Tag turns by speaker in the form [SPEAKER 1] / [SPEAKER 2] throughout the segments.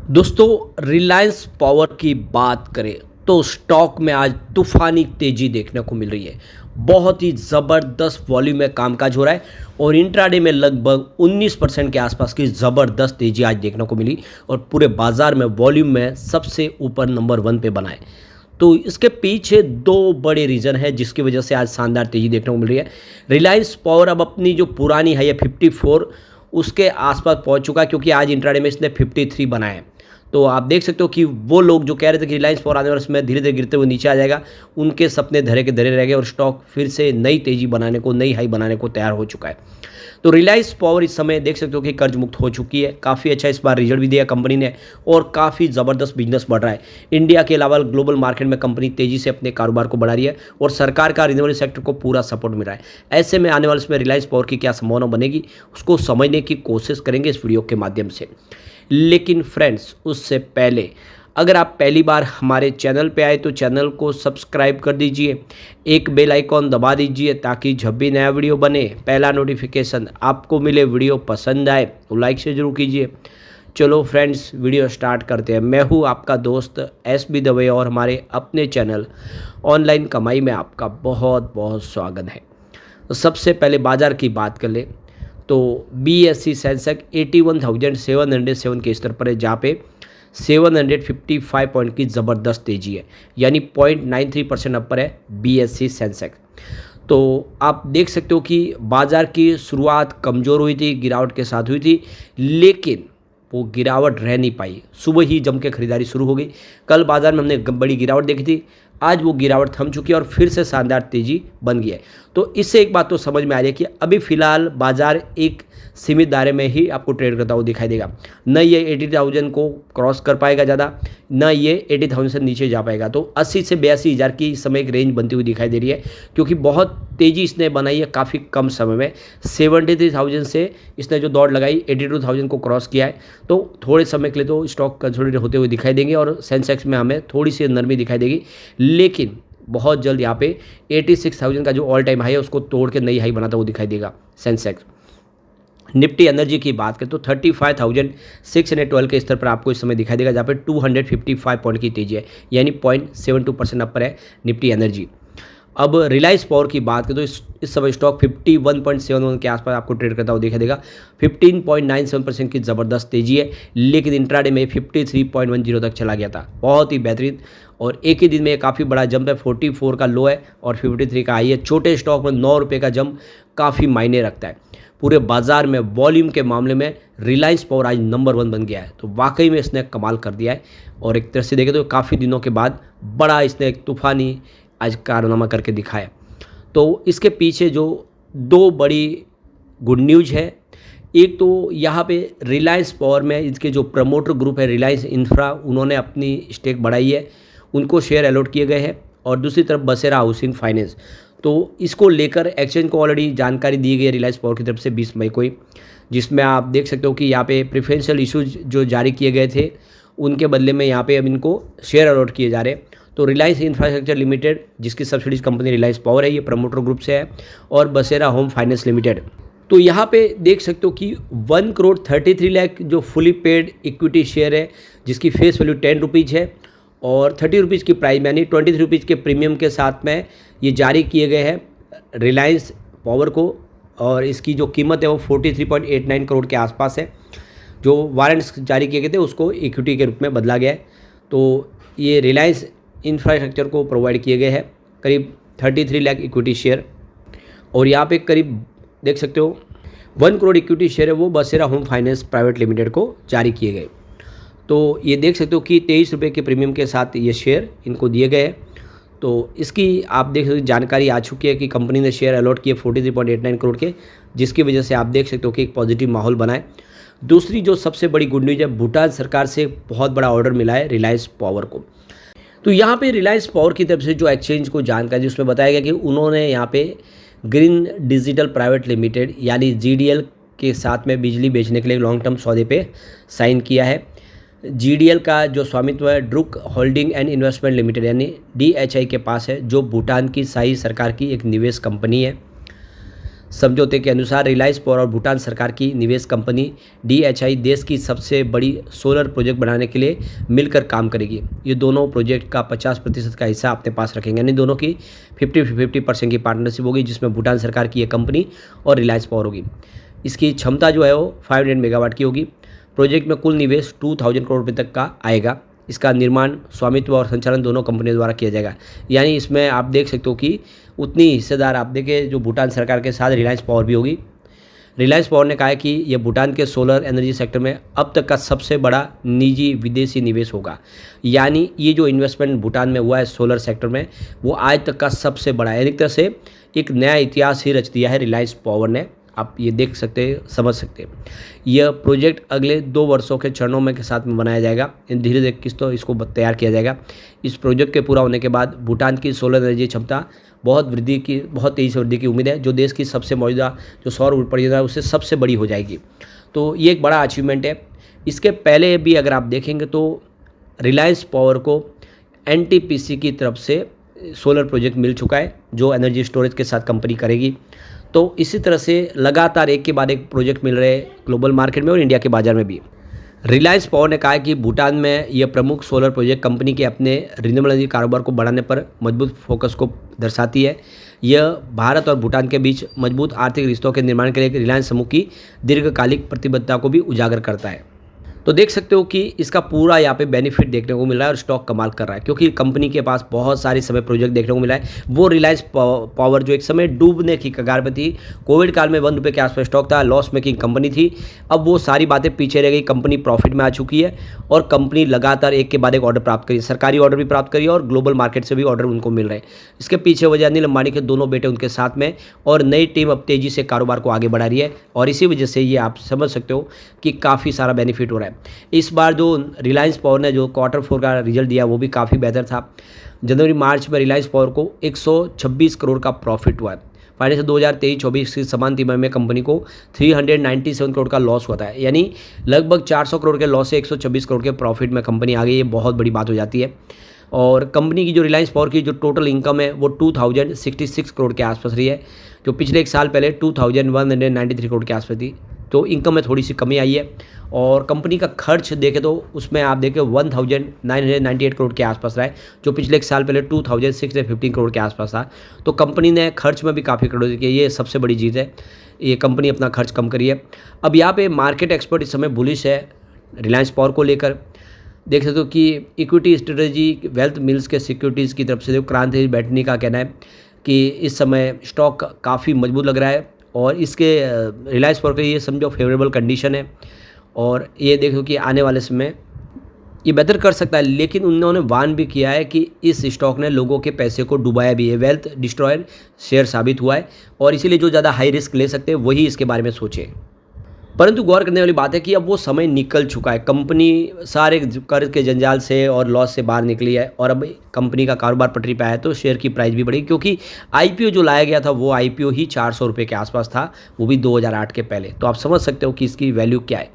[SPEAKER 1] दोस्तों रिलायंस पावर की बात करें तो स्टॉक में आज तूफानी तेजी देखने को मिल रही है। बहुत ही ज़बरदस्त वॉल्यूम में कामकाज हो रहा है और इंट्राडे में लगभग 19% के आसपास की ज़बरदस्त तेजी आज देखने को मिली और पूरे बाजार में वॉल्यूम में सबसे ऊपर नंबर 1 पे बना है। तो इसके पीछे दो बड़े रीज़न है जिसकी वजह से आज शानदार तेजी देखने को मिल रही है। रिलायंस पावर अब अपनी जो पुरानी है ये 54 उसके आसपास पहुंच चुका है, क्योंकि आज इंट्राडे में इसने 53 बनाया है। तो आप देख सकते हो कि वो लोग जो कह रहे थे कि रिलायंस पावर आने वाले समय धीरे धीरे गिरते हुए नीचे आ जाएगा, उनके सपने धरे के धरे रह गए और स्टॉक फिर से नई तेजी बनाने को, नई हाई बनाने को तैयार हो चुका है। तो रिलायंस पावर इस समय देख सकते हो कि कर्ज मुक्त हो चुकी है। काफ़ी अच्छा इस बार रिजल्ट भी दिया कंपनी ने और काफ़ी ज़बरदस्त बिजनेस बढ़ रहा है। इंडिया के अलावा ग्लोबल मार्केट में कंपनी तेज़ी से अपने कारोबार को बढ़ा रही है और सरकार का रिन्यूएबल सेक्टर को पूरा सपोर्ट मिल रहा है। ऐसे में आने वाले समय रिलायंस पावर की क्या संभावना बनेगी, उसको समझने की कोशिश करेंगे इस वीडियो के माध्यम से। लेकिन फ्रेंड्स, उससे पहले अगर आप पहली बार हमारे चैनल पे आए तो चैनल को सब्सक्राइब कर दीजिए, एक बेल आइकॉन दबा दीजिए ताकि जब भी नया वीडियो बने पहला नोटिफिकेशन आपको मिले। वीडियो पसंद आए तो लाइक से जरूर कीजिए। चलो फ्रेंड्स, वीडियो स्टार्ट करते हैं। मैं हूँ आपका दोस्त SB दवे और हमारे अपने चैनल ऑनलाइन कमाई में आपका बहुत बहुत स्वागत है। तो सबसे पहले बाजार की बात कर ले तो BSE सेंसेक्स 81,707 के स्तर पर है, जहाँ पे 755 पॉइंट की ज़बरदस्त तेजी है, यानी 0.93% अपर है BSE सेंसेक्स। तो आप देख सकते हो कि बाज़ार की शुरुआत कमज़ोर हुई थी, गिरावट के साथ हुई थी, लेकिन वो गिरावट रह नहीं पाई। सुबह ही जम के खरीदारी शुरू हो गई। कल बाज़ार में हमने बड़ी गिरावट देखी थी, आज वो गिरावट थम चुकी है और फिर से शानदार तेज़ी बन गई है। तो इससे एक बात तो समझ में आ रही है कि अभी फ़िलहाल बाज़ार एक सीमित दायरे में ही आपको ट्रेड करता हुआ दिखाई देगा। न ये 80,000 को क्रॉस कर पाएगा ज़्यादा, न ये 80,000 से नीचे जा पाएगा। तो 80 से 82,000 की इस समय एक रेंज बनती हुई दिखाई दे रही है, क्योंकि बहुत तेज़ी इसने बनाई है काफ़ी कम समय में। 73,000 से इसने जो दौड़ लगाई 82,000 को क्रॉस किया है। तो थोड़े समय के लिए तो स्टॉक कंसोलिडेट होते हुए दिखाई देंगे और सेंसेक्स में हमें थोड़ी सी नरमी दिखाई देगी, लेकिन बहुत जल्द यहाँ पे 86,000 का जो ऑल टाइम हाई है उसको तोड़ के नई हाई बनाता हुआ दिखाई देगा सेंसेक्स। निफ्टी एनर्जी की बात करें तो 35,612 के स्तर पर आपको इस समय दिखाई देगा, जहाँ पे 255 पॉइंट की तेजी है, यानी 0.72% अपर है निफ्टी एनर्जी। अब रिलायंस पावर की बात करें तो इस समय स्टॉक 51.71 के आसपास आपको ट्रेड करता हुआ दिखाई देगा। 15.97% की ज़बरदस्त तेजी है, लेकिन इंट्राडे में 53.10 तक चला गया था। बहुत ही बेहतरीन और एक ही दिन में काफ़ी बड़ा जंप है। 44 का लो है और 53 का हाई है। छोटे स्टॉक में 9 रुपये का जंप काफ़ी मायने रखता है। पूरे बाजार में वॉल्यूम के मामले में रिलायंस पावर आज नंबर 1 बन गया है। तो वाकई में इसने कमाल कर दिया है और एक तरह से देखें तो काफ़ी दिनों के बाद बड़ा इसने एक तूफानी आज कारनामा करके दिखाया। तो इसके पीछे जो दो बड़ी गुड न्यूज है, एक तो यहाँ पे रिलायंस पावर में इसके जो प्रमोटर ग्रुप है रिलायंस इंफ्रा, उन्होंने अपनी स्टेक बढ़ाई है, उनको शेयर अलॉट किए गए हैं। और दूसरी तरफ बसेरा हाउसिंग फाइनेंस, तो इसको लेकर एक्सचेंज को ऑलरेडी जानकारी दी गई है रिलायंस पावर की तरफ से 20 मई को ही, जिसमें आप देख सकते हो कि यहाँ पे प्रेफरेंशियल इशूज जो जारी किए गए थे उनके बदले में यहाँ पे अब इनको शेयर अलॉट किए जा रहे हैं। तो रिलायंस इंफ्रास्ट्रक्चर लिमिटेड, जिसकी सब्सिडीज कंपनी रिलायंस पावर है, ये प्रमोटर ग्रुप से है, और बसेरा होम फाइनेंस लिमिटेड। तो यहाँ पे देख सकते हो कि 1,33 लाख जो फुली पेड इक्विटी शेयर है, जिसकी फेस वैल्यू 10 रुपीज़ है और 30 रुपीज़ की प्राइस, यानी 23 रुपीज़ के प्रीमियम के साथ में ये जारी किए गए हैं रिलायंस पावर को। और इसकी जो कीमत है वो 43.89 करोड़ के आसपास है। जो वारंट्स जारी किए गए थे उसको इक्विटी के रूप में बदला गया है। तो ये रिलायंस इंफ्रास्ट्रक्चर को प्रोवाइड किए गए हैं करीब 33 लाख इक्विटी शेयर। और यहाँ पे करीब देख सकते हो 1 करोड़ इक्विटी शेयर है वो बसेरा होम फाइनेंस प्राइवेट लिमिटेड को जारी किए गए। तो ये देख सकते हो कि 23 रुपये के प्रीमियम के साथ ये शेयर इनको दिए गए हैं। तो इसकी आप देख सकते हो जानकारी आ चुकी है कि कंपनी ने शेयर अलॉट किए 43.89 करोड़ के, जिसकी वजह से आप देख सकते हो कि एक पॉजिटिव माहौल बना है। दूसरी जो सबसे बड़ी गुड न्यूज़ है, भूटान सरकार से बहुत बड़ा ऑर्डर मिला है रिलायंस पावर को। तो यहाँ पे रिलायंस पावर की तरफ से जो एक्सचेंज को जानकारी दी उसमें बताया गया कि उन्होंने यहाँ पे ग्रीन डिजिटल प्राइवेट लिमिटेड यानी GDL के साथ में बिजली बेचने के लिए लॉन्ग टर्म सौदे पे साइन किया है। GDL का जो स्वामित्व है Druk holding and investment limited यानी DHI के पास है, जो भूटान की शाही सरकार की एक निवेश कंपनी है। समझौते के अनुसार रिलायंस पावर और भूटान सरकार की निवेश कंपनी DHI देश की सबसे बड़ी सोलर प्रोजेक्ट बनाने के लिए मिलकर काम करेगी। ये दोनों प्रोजेक्ट का 50% का हिस्सा अपने पास रखेंगे, यानी दोनों की 50-50% की पार्टनरशिप होगी, जिसमें भूटान सरकार की ये कंपनी और रिलायंस पावर होगी। इसकी क्षमता जो है वो 500 मेगावाट की होगी। प्रोजेक्ट में कुल निवेश 2000 करोड़ रुपये तक का आएगा। इसका निर्माण, स्वामित्व और संचालन दोनों कंपनियों द्वारा किया जाएगा। यानी इसमें आप देख सकते हो कि उतनी हिस्सेदार आप देखें जो भूटान सरकार के साथ रिलायंस पावर भी होगी। रिलायंस पावर ने कहा है कि यह भूटान के सोलर एनर्जी सेक्टर में अब तक का सबसे बड़ा निजी विदेशी निवेश होगा। यानी ये जो इन्वेस्टमेंट भूटान में हुआ है सोलर सेक्टर में, वो आज तक का सबसे बड़ा है। एक तरह से एक नया इतिहास ही रच दिया है रिलायंस पावर ने। आप ये देख सकते हैं, समझ सकते हैं। यह प्रोजेक्ट अगले 2 वर्षों के चरणों में के साथ में बनाया जाएगा। धीरे धीरे किस्तों इसको तैयार किया जाएगा। इस प्रोजेक्ट के पूरा होने के बाद भूटान की सोलर एनर्जी क्षमता बहुत तेज़ी से वृद्धि की उम्मीद है, जो देश की सबसे मौजूदा जो सौर ऊर्जा परियोजना है उससे सबसे बड़ी हो जाएगी। तो ये एक बड़ा अचीवमेंट है। इसके पहले भी अगर आप देखेंगे तो रिलायंस पावर को NTPC की तरफ से सोलर प्रोजेक्ट मिल चुका है, जो एनर्जी स्टोरेज के साथ कंपनी करेगी। तो इसी तरह से लगातार एक के बाद एक प्रोजेक्ट मिल रहे हैं ग्लोबल मार्केट में और इंडिया के बाज़ार में भी। रिलायंस पावर ने कहा है कि भूटान में यह प्रमुख सोलर प्रोजेक्ट कंपनी के अपने रिन्यूएबल एनर्जी कारोबार को बढ़ाने पर मजबूत फोकस को दर्शाती है। यह भारत और भूटान के बीच मजबूत आर्थिक रिश्तों के निर्माण के लिए रिलायंस समूह की दीर्घकालिक प्रतिबद्धता को भी उजागर करता है। तो देख सकते हो कि इसका पूरा यहाँ पे बेनिफिट देखने को मिल रहा है और स्टॉक कमाल कर रहा है, क्योंकि कंपनी के पास बहुत सारे समय प्रोजेक्ट देखने को मिला है। वो रिलायंस पावर जो एक समय डूबने की कगार पर थी, कोविड काल में 1 रुपये के आसपास स्टॉक था, लॉस मेकिंग कंपनी थी। अब वो सारी बातें पीछे रह गई, कंपनी प्रॉफिट में आ चुकी है और कंपनी लगातार एक के बाद एक ऑर्डर प्राप्त करी, सरकारी ऑर्डर भी प्राप्त करी और ग्लोबल मार्केट से भी ऑर्डर उनको मिल रहे हैं। इसके पीछे वजह अनिल अंबानी के दोनों बेटे उनके साथ में और नई टीम अब तेज़ी से कारोबार को आगे बढ़ा रही है और इसी वजह से ये आप समझ सकते हो कि काफ़ी सारा बेनिफिट हो रहा है। इस बार जो रिलायंस पावर ने जो Q4 का रिजल्ट दिया वो भी काफ़ी बेहतर था। जनवरी मार्च में रिलायंस पावर को 126 करोड़ का प्रॉफिट हुआ है। फाइनेंशियल 2023-24 की समान तिमाही में कंपनी को 397 करोड़ का लॉस हुआ था, यानी लगभग 400 करोड़ के लॉस से 126 करोड़ के प्रॉफिट में कंपनी आ गई। ये बहुत बड़ी बात हो जाती है। और कंपनी की जो रिलायंस पावर की जो टोटल इनकम है वो 2066 करोड़ के आसपास रही है, जो पिछले एक साल पहले 2193 करोड़ के आसपास थी। तो इनकम में थोड़ी सी कमी आई है। और कंपनी का खर्च देखें तो उसमें आप देखें 1998 करोड़ के आसपास रहा है, जो पिछले एक साल पहले 2615 करोड़ के आसपास था। तो कंपनी ने खर्च में भी काफ़ी कटौती की है, ये सबसे बड़ी चीज़ है। ये कंपनी अपना खर्च कम करी है। अब यहाँ पे मार्केट एक्सपर्ट इस समय बुलिश है रिलायंस पावर को लेकर। देख सकते हो कि इक्विटी स्ट्रेटजी वेल्थ मिल्स के सिक्योरिटीज़ की तरफ से क्रांति बैठनी का कहना है कि इस समय स्टॉक काफ़ी मजबूत लग रहा है और इसके रिलायंस पावर के ये समझो फेवरेबल कंडीशन है और ये देखो कि आने वाले समय ये बेहतर कर सकता है। लेकिन उन्होंने वार्न भी किया है कि इस स्टॉक ने लोगों के पैसे को डुबाया भी है, वेल्थ डिस्ट्रॉयर शेयर साबित हुआ है और इसीलिए जो ज़्यादा हाई रिस्क ले सकते हैं वही इसके बारे में सोचे। परंतु गौर करने वाली बात है कि अब वो समय निकल चुका है। कंपनी सारे कर्ज के जंजाल से और लॉस से बाहर निकली है और अब कंपनी का कारोबार पटरी पे आया तो शेयर की प्राइस भी बढ़ी, क्योंकि IPO जो लाया गया था वो IPO ही 400 रुपये के आसपास था, वो भी 2008 के पहले। तो आप समझ सकते हो कि इसकी वैल्यू क्या है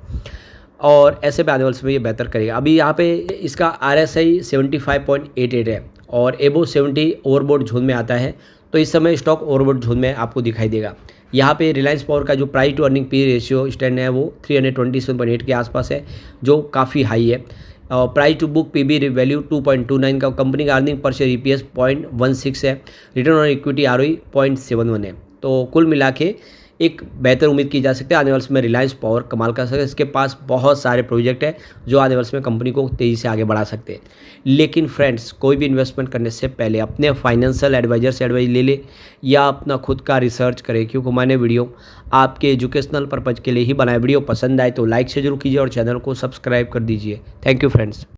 [SPEAKER 1] और ऐसे में आने वाले समय ये बेहतर करेगा। अभी यहाँ पे इसका RSI 75.88 है और एबो 70 ओवरबोट जोन में आता है। तो इस समय स्टॉक ओवरबोट जोन में आपको दिखाई देगा। यहाँ पे रिलायंस पावर का जो price to earning P ratio stand है वो 327.8 के आसपास है, जो काफ़ी हाई है। और price to book PB value 2.29 का, कंपनी का अर्निंग पर शेयर EPS 0.16 है, रिटर्न ऑन इक्विटी ROE 0.71 है। तो कुल मिला के एक बेहतर उम्मीद की जा सकती है आने वाले समय रिलायंस पावर कमाल कर सकते हैं। इसके पास बहुत सारे प्रोजेक्ट हैं जो आने वाले समय कंपनी को तेज़ी से आगे बढ़ा सकते हैं। लेकिन फ्रेंड्स, कोई भी इन्वेस्टमेंट करने से पहले अपने फाइनेंशियल एडवाइजर से एडवाइस ले ले या अपना खुद का रिसर्च करें, क्योंकि मैंने वीडियो आपके एजुकेशनल पर्पज़ के लिए ही बनाया। वीडियो पसंद आए तो लाइक से जरूर कीजिए और चैनल को सब्सक्राइब कर दीजिए। Thank you friends.